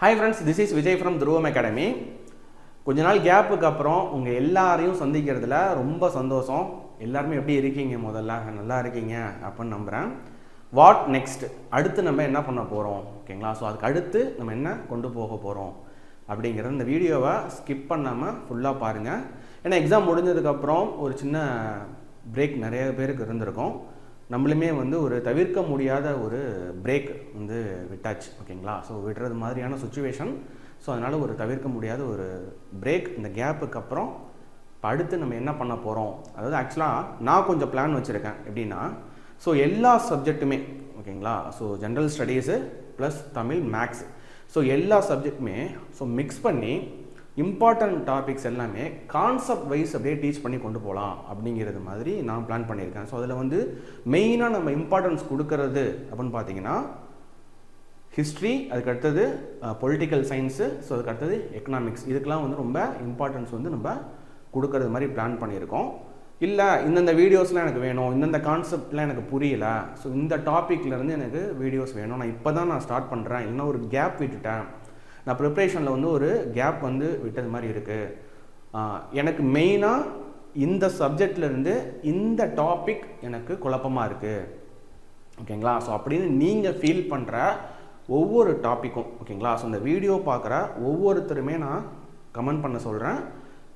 Hi friends, this is Vijay from Dhruvam Academy. கொஞ்ச நாள் கேப்புக்கு அப்புறம் உங்கள் எல்லாரையும் சந்திக்கிறதுல ரொம்ப சந்தோஷம். எல்லாருமே எப்படி இருக்கீங்க? முதல்ல நல்லா இருக்கீங்க அப்படின்னு நம்புகிறேன். வாட் நெக்ஸ்ட், அடுத்து நம்ம என்ன பண்ண போகிறோம், ஓகேங்களா? ஸோ அதுக்கு அடுத்து நம்ம என்ன கொண்டு போக போகிறோம் அப்படிங்கிறது இந்த வீடியோவை ஸ்கிப் பண்ணாமல் ஃபுல்லாக பாருங்கள். ஏன்னா எக்ஸாம் முடிஞ்சதுக்கப்புறம் ஒரு சின்ன பிரேக் நிறைய பேருக்கு இருந்திருக்கும். நம்மளுமே ஒரு தவிர்க்க முடியாத ஒரு பிரேக் விட்டாச்சு, ஓகேங்களா? ஸோ விடுறது மாதிரியான சுச்சுவேஷன். ஸோ அதனால் ஒரு தவிர்க்க முடியாத ஒரு பிரேக். இந்த கேப்புக்கு அப்புறம் இப்போ அடுத்து நம்ம என்ன பண்ண போகிறோம், அதாவது ஆக்சுவலாக நான் கொஞ்சம் பிளான் வச்சுருக்கேன். எப்படின்னா, ஸோ எல்லா சப்ஜெக்ட்டுமே, ஓகேங்களா? So general studies plus Tamil, maths, so எல்லா சப்ஜெக்ட்டுமே ஸோ மிக்ஸ் பண்ணி இம்பார்ட்டன்ட் டாபிக்ஸ் எல்லாமே கான்செப்ட் வைஸ் அப்படியே டீச் பண்ணி கொண்டு போகலாம் அப்படிங்கிறது மாதிரி நான் பிளான் பண்ணியிருக்கேன். ஸோ அதில் மெயினாக நம்ம இம்பார்ட்டன்ஸ் கொடுக்கறது அப்படின்னு பார்த்தீங்கன்னா ஹிஸ்ட்ரி, அதுக்கு அடுத்தது பொலிட்டிக்கல் சயின்ஸு, ஸோ அதுக்கு அடுத்தது எக்கனாமிக்ஸ். இதுக்கெலாம் ரொம்ப இம்பார்ட்டன்ஸ் நம்ம கொடுக்கறது மாதிரி பிளான் பண்ணியிருக்கோம். இல்லை இந்தந்த வீடியோஸ்லாம் எனக்கு வேணும், இந்தந்த கான்செப்ட்லாம் எனக்கு புரியலை, ஸோ இந்த டாப்பிக்லேருந்து எனக்கு வீடியோஸ் வேணும், நான் இப்போ தான் ஸ்டார்ட் பண்ணுறேன், இல்லைன்னா ஒரு கேப் விட்டுட்டேன், நான் ப்ரிப்ரேஷனில் ஒரு கேப் விட்டது மாதிரி இருக்குது, எனக்கு மெயினாக இந்த சப்ஜெக்ட்லேருந்து இந்த டாபிக் எனக்கு குழப்பமாக இருக்குது, ஓகேங்களா? ஸோ அப்படின்னு நீங்கள் ஃபீல் பண்ணுற ஒவ்வொரு டாப்பிக்கும், ஓகேங்களா? ஸோ இந்த வீடியோ பார்க்குற ஒவ்வொருத்தருமே நான் கமெண்ட் பண்ண சொல்கிறேன்,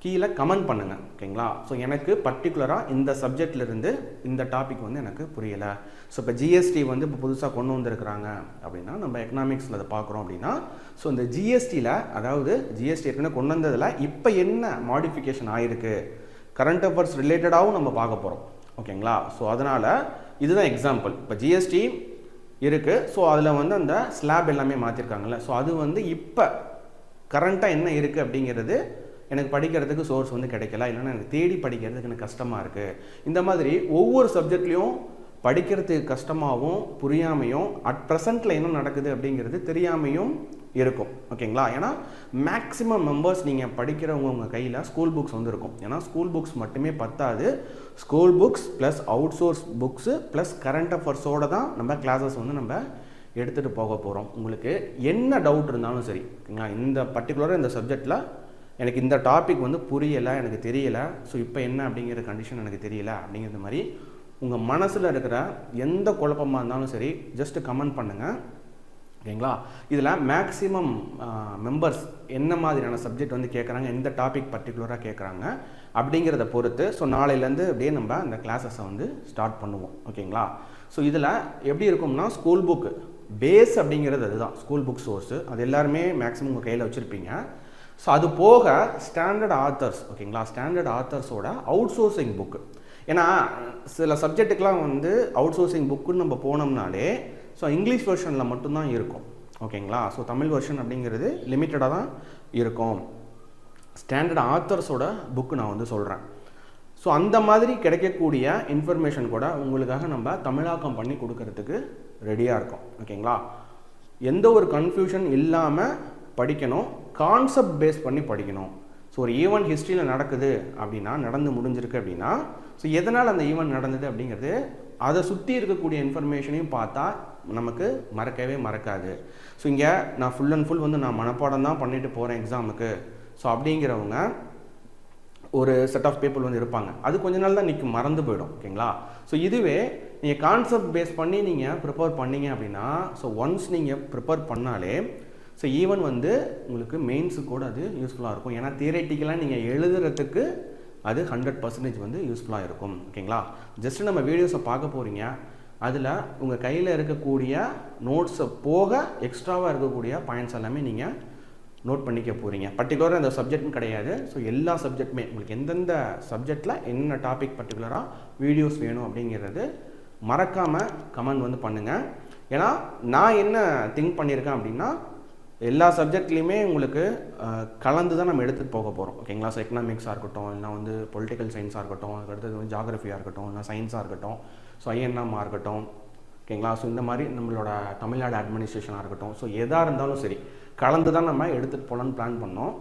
கீழே கமெண்ட் பண்ணுங்கள், ஓகேங்களா? ஸோ எனக்கு பர்டிகுலராக இந்த சப்ஜெக்ட்லேருந்து இந்த டாபிக் எனக்கு புரியலை. ஸோ இப்போ ஜிஎஸ்டி இப்போ புதுசாக கொண்டு வந்திருக்கிறாங்க அப்படின்னா, நம்ம எக்கனாமிக்ஸில் அதை பார்க்குறோம் அப்படின்னா, ஸோ இந்த ஜிஎஸ்டியில், அதாவது ஜிஎஸ்டி ஏற்கனவே கொண்டு வந்ததில் இப்போ என்ன மாடிஃபிகேஷன் ஆகிருக்கு, கரண்ட் அஃபேர்ஸ் ரிலேட்டடாகவும் நம்ம பார்க்க போகிறோம், ஓகேங்களா? ஸோ அதனால் இதுதான் எக்ஸாம்பிள். இப்போ ஜிஎஸ்டி இருக்குது, ஸோ அதில் அந்த ஸ்லாப் எல்லாமே மாற்றிருக்காங்கல்ல, ஸோ அது இப்போ கரண்ட்டாக என்ன இருக்குது அப்படிங்கிறது எனக்கு படிக்கிறதுக்கு சோர்ஸ் கிடைக்கல, இல்லைன்னா எனக்கு தேடி படிக்கிறதுக்கு எனக்கு கஷ்டமாக இருக்குது. இந்த மாதிரி ஒவ்வொரு சப்ஜெக்ட்லேயும் படிக்கிறதுக்கு கஷ்டமாகவும் புரியாமையும் அட் ப்ரெசண்ட்டில் என்ன நடக்குது அப்படிங்கிறது தெரியாமையும் இருக்கும், ஓகேங்களா? ஏன்னா மேக்ஸிமம் மெம்பர்ஸ் நீங்கள் படிக்கிறவங்க உங்கள் கையில் ஸ்கூல் புக்ஸ் இருக்கும். ஏன்னா ஸ்கூல் புக்ஸ் மட்டுமே பத்தாது, school books plus outsource books plus current அஃபேர்ஸோடு தான் நம்ம கிளாஸஸ் நம்ம எடுத்துகிட்டு போக போகிறோம். உங்களுக்கு என்ன டவுட் இருந்தாலும் சரி, ஓகேங்களா? இந்த பர்டிகுலராக இந்த சப்ஜெக்டில் எனக்கு இந்த டாபிக் புரியலை, எனக்கு தெரியலை, ஸோ இப்போ என்ன அப்படிங்கிற கண்டிஷன் எனக்கு தெரியல அப்படிங்கிறது மாதிரி உங்கள் மனசில் இருக்கிற எந்த குழப்பமாக இருந்தாலும் சரி ஜஸ்ட் கமெண்ட் பண்ணுங்கள், ஓகேங்களா? இதில் மேக்ஸிமம் மெம்பர்ஸ் என்ன மாதிரியான சப்ஜெக்ட் கேட்குறாங்க, எந்த டாபிக் பர்டிகுலராக கேட்குறாங்க அப்படிங்கிறத பொறுத்து ஸோ நாளையிலேருந்து அப்படியே நம்ம அந்த கிளாஸஸை ஸ்டார்ட் பண்ணுவோம், ஓகேங்களா? ஸோ இதில் எப்படி இருக்கும்னா, ஸ்கூல் புக்கு பேஸ் அப்படிங்கிறது அதுதான் ஸ்கூல் புக் சோர்ஸு, அது எல்லாருமே மேக்ஸிமம் உங்கள் கையில் வச்சுருப்பீங்க. ஸோ அது போக ஸ்டாண்டர்ட் ஆத்தர்ஸ், ஓகேங்களா? ஸ்டாண்டர்ட் ஆத்தர்ஸோட அவுட் சோர்சிங் புக்கு. ஏன்னா சில சப்ஜெக்ட்டுக்கெலாம் அவுட் சோர்சிங் புக்குன்னு நம்ம போனோம்னாலே ஸோ இங்கிலீஷ் வெர்ஷனில் மட்டும்தான் இருக்கும், ஓகேங்களா? ஸோ தமிழ் வெர்ஷன் அப்படிங்கிறது லிமிட்டடாக தான் இருக்கும். ஸ்டாண்டர்ட் ஆத்தர்ஸோட புக்கு நான் சொல்கிறேன். ஸோ அந்த மாதிரி கிடைக்கக்கூடிய இன்ஃபர்மேஷன் கூட உங்களுக்காக நம்ம தமிழாக்கம் பண்ணி கொடுக்கறதுக்கு ரெடியாக இருக்கோம், ஓகேங்களா? எந்த ஒரு கன்ஃபியூஷன் இல்லாமல் படிக்கணும், கான்செப்ட் பேஸ் பண்ணி படிக்கணும். ஸோ ஒரு ஈவெண்ட் ஹிஸ்ட்ரியில் நடக்குது அப்படின்னா, நடந்து முடிஞ்சிருக்கு அப்படின்னா, ஸோ எதனால் அந்த ஈவெண்ட் நடந்தது அப்படிங்கிறது, அதை சுற்றி இருக்கக்கூடிய இன்ஃபர்மேஷனையும் பார்த்தா நமக்கு மறக்கவே மறக்காது. ஸோ இங்கே நான் ஃபுல் அண்ட் ஃபுல் நான் மனப்பாடம் தான் பண்ணிட்டு போகிறேன் எக்ஸாமுக்கு, ஸோ அப்படிங்கிறவங்க ஒரு செட் ஆஃப் பீப்புள் இருப்பாங்க, அது கொஞ்ச நாள் தான் நிற்கும், மறந்து போயிடும், ஓகேங்களா? ஸோ இதுவே நீங்கள் கான்செப்ட் பேஸ் பண்ணி நீங்கள் ப்ரிப்பேர் பண்ணீங்க அப்படின்னா, ஸோ ஒன்ஸ் நீங்கள் ப்ரிப்பேர் பண்ணாலே ஸோ ஈவன் உங்களுக்கு மெயின்ஸுக்கு கூட அது யூஸ்ஃபுல்லாக இருக்கும். ஏன்னா தியரட்டிக்கலாக நீங்கள் எழுதுறதுக்கு அது 100% யூஸ்ஃபுல்லாக இருக்கும், ஓகேங்களா? ஜஸ்ட்டு நம்ம வீடியோஸை பார்க்க போகிறீங்க, அதில் உங்கள் கையில் இருக்கக்கூடிய நோட்ஸை போக எக்ஸ்ட்ராவாக இருக்கக்கூடிய பாயிண்ட்ஸ் எல்லாமே நீங்கள் நோட் பண்ணிக்க போகிறீங்க. பர்டிகுலராக அந்த சப்ஜெக்ட்னு கிடையாது, ஸோ எல்லா சப்ஜெக்ட்டுமே உங்களுக்கு எந்தெந்த சப்ஜெக்டில் என்ன டாபிக் பர்டிகுலராக வீடியோஸ் வேணும் அப்படிங்கிறது மறக்காமல் கமெண்ட் பண்ணுங்கள். ஏன்னா நான் என்ன திங்க் பண்ணியிருக்கேன் அப்படின்னா, எல்லா சப்ஜெக்ட்லேயுமே உங்களுக்கு கலந்து தான் நம்ம எடுத்துகிட்டு போக போகிறோம், ஓகேங்களா? ஸோ எக்கனாமிக்ஸாக இருக்கட்டும், இல்லைனா பொலிட்டிக்கல் சயின்ஸாக இருக்கட்டும், அதுக்கடுத்தது ஜாகிரஃபியாக இருக்கட்டும், இல்லை சயின்ஸாக இருக்கட்டும், ஸோ ஐஎன்எம்மாக இருக்கட்டும், ஓகேங்களா? ஸோ இந்த மாதிரி நம்மளோட தமிழ்நாடு அட்மினிஸ்ட்ரேஷனாக இருக்கட்டும், ஸோ எதாக இருந்தாலும் சரி கலந்து தான் நம்ம எடுத்துகிட்டு போகலான்னு பிளான் பண்ணோம்.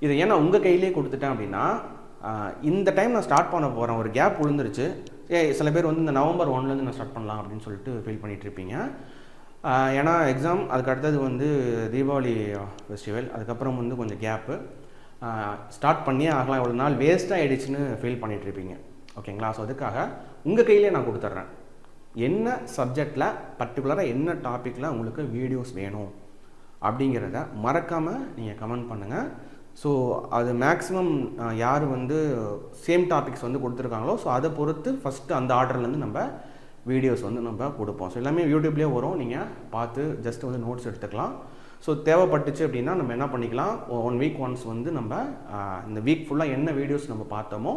இது ஏன்னா உங்கள் கையிலே கொடுத்துட்டேன் அப்படின்னா, இந்த டைம் நான் ஸ்டார்ட் பண்ண போகிறேன், ஒரு கேப் விழுந்துருச்சு, சில பேர் இந்த நவம்பர் 1லேருந்து நான் ஸ்டார்ட் பண்ணலாம் அப்படின்னு சொல்லிட்டு ஃபீல் பண்ணிகிட்ருப்பீங்க. ஏன்னா எக்ஸாம் அதுக்கு அடுத்தது வந்து தீபாவளி ஃபெஸ்டிவல், அதுக்கப்புறம் வந்து கொஞ்சம் கேப்பு. ஸ்டார்ட் பண்ணியே ஆகலாம், இவ்வளோ நாள் வேஸ்ட்டாக ஆகிடுச்சின்னு ஃபீல் பண்ணிகிட்ருப்பீங்க. ஓகேங்களா? ஸோ அதுக்காக உங்கள் கையிலே நான் கொடுத்துட்றேன். என்ன சப்ஜெக்டில் பர்டிகுலராக என்ன டாப்பிக்கில் உங்களுக்கு வீடியோஸ் வேணும் அப்படிங்கிறத மறக்காமல் நீங்கள் கமெண்ட் பண்ணுங்கள். ஸோ அது மேக்ஸிமம் யார் வந்து சேம் டாபிக்ஸ் வந்து கொடுத்துருக்காங்களோ ஸோ அதை பொறுத்து ஃபஸ்ட்டு அந்த ஆர்டர்லேருந்து நம்ம வீடியோஸ் வந்து நம்ம கொடுப்போம். ஸோ எல்லாமே யூடியூப்லேயே வரும், நீங்கள் பார்த்து ஜஸ்ட் வந்து நோட்ஸ் எடுத்துக்கலாம். ஸோ தேவைப்பட்டுச்சு அப்படின்னா நம்ம என்ன பண்ணிக்கலாம், 1 வீக் ஒன்ஸ் வந்து நம்ம இந்த வீக் ஃபுல்லாக என்ன வீடியோஸ் நம்ம பார்த்தோமோ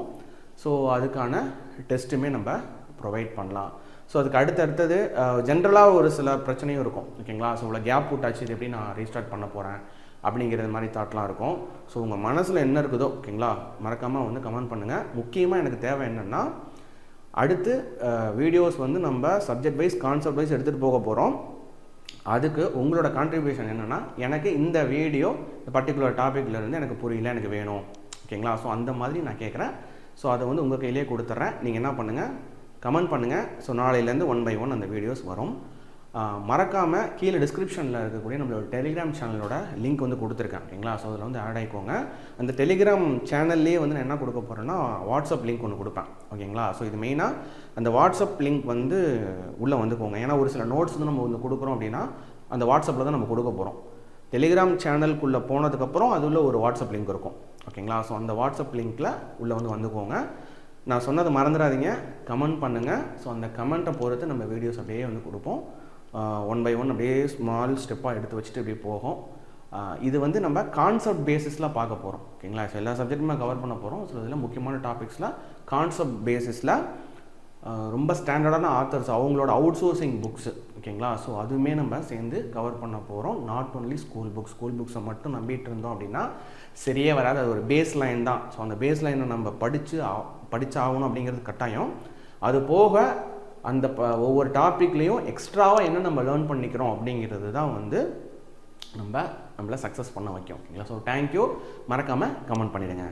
ஸோ அதுக்கான டெஸ்ட்டுமே நம்ம ப்ரொவைட் பண்ணலாம். ஸோ அதுக்கு அடுத்தது ஜென்ரலாக ஒரு சில பிரச்சனையும் இருக்கும். ஓகேங்களா? ஸோ இவ்வளோ கேப் விட்டாச்சு, இது எப்படி நான் ரீஸ்டார்ட் பண்ண போகிறேன் அப்படிங்கிறது மாதிரி தாட்லாம் இருக்கும். ஸோ உங்கள் மனசில் என்ன இருக்குதோ ஓகேங்களா மறக்காமல் வந்து கமெண்ட் பண்ணுங்கள். முக்கியமாக எனக்கு தேவை என்னென்னா, அடுத்து வீடியோஸ் வந்து நம்ம சப்ஜெக்ட் வைஸ் கான்செப்ட் வைஸ் எடுத்துகிட்டு போக போகிறோம். அதுக்கு உங்களோட கான்ட்ரிபியூஷன் என்னென்னா, எனக்கு இந்த வீடியோ பர்டிகுலர் டாப்பிக்லேருந்து எனக்கு புரியல, எனக்கு வேணும். ஓகேங்களா? ஸோ அந்த மாதிரி நான் கேட்குறேன். ஸோ அதை வந்து உங்கள் கையிலே கொடுத்துட்றேன். நீங்கள் என்ன பண்ணுங்கள், கமெண்ட் பண்ணுங்கள். ஸோ நாளையிலேருந்து 1 by 1 அந்த வீடியோஸ் வரும். மறக்காமல் கீழே டிஸ்கிரிப்ஷனில் இருக்கக்கூடிய நம்மளோட டெலிகிராம் சேனலோட லிங்க் வந்து கொடுத்துருக்கேன். ஓகேங்களா? ஸோ அதில் வந்து ஆட் ஆகிக்கோங்க. அந்த டெலிகிராம் சேனல்லே வந்து நான் என்ன கொடுக்க போகிறேன்னா, வாட்ஸ்அப் லிங்க் ஒன்று கொடுப்பேன். ஓகேங்களா? ஸோ இது மெயினாக அந்த வாட்ஸ்அப் லிங்க் வந்து உள்ளே வந்துக்கோங்க. ஏன்னா ஒரு சில நோட்ஸ் வந்து நம்ம வந்து கொடுக்குறோம் அப்படின்னா அந்த வாட்ஸ்அப்பில் தான் நம்ம கொடுக்க போகிறோம். டெலிகிராம் சேனலுக்குள்ளே போனதுக்கப்புறம் அது உள்ள ஒரு வாட்ஸ்அப் லிங்க் இருக்கும். ஓகேங்களா? ஸோ அந்த வாட்ஸ்அப் லிங்க்கில் உள்ளே வந்து வந்துக்கோங்க. நான் சொன்னதை மறந்துடாதீங்க, கமெண்ட் பண்ணுங்கள். ஸோ அந்த கமெண்ட்டை பொறுத்து நம்ம வீடியோஸ் அப்படியே வந்து கொடுப்போம். 1 by 1 அப்படியே ஸ்மால் ஸ்டெப்பாக எடுத்து வச்சுட்டு இப்படி போகும். இது வந்து நம்ம கான்செப்ட் பேசிஸில் பார்க்க போகிறோம். ஓகேங்களா? ஸோ எல்லா சப்ஜெக்ட்டுமே கவர் பண்ண போகிறோம். ஸோ இதில் முக்கியமான டாபிக்ஸில் கான்செப்ட் பேசிஸில் ரொம்ப ஸ்டாண்டர்டான ஆத்தர்ஸ் அவங்களோட அவுட் சோர்சிங் புக்ஸு. ஓகேங்களா? ஸோ அதுவுமே நம்ம சேர்ந்து கவர் பண்ண போகிறோம். நாட் ஒன்லி ஸ்கூல் புக்ஸை மட்டும் நம்பிட்டு இருந்தோம் அப்படின்னா சரியே வராது. அது ஒரு பேஸ் லைன் தான். ஸோ அந்த பேஸ் லைனை நம்ம படித்தாகணும் அப்படிங்கிறது கட்டாயம். அது போக அந்த ஒவ்வொரு டாப்பிக்லேயும் எக்ஸ்ட்ராவாக என்ன நம்ம லேர்ன் பண்ணிக்கிறோம் அப்படிங்கிறது தான் வந்து நம்மளை சக்ஸஸ் பண்ண வைக்கும். ஓகேங்களா? So thank you. மறக்காமல் கமெண்ட் பண்ணிவிடுங்க.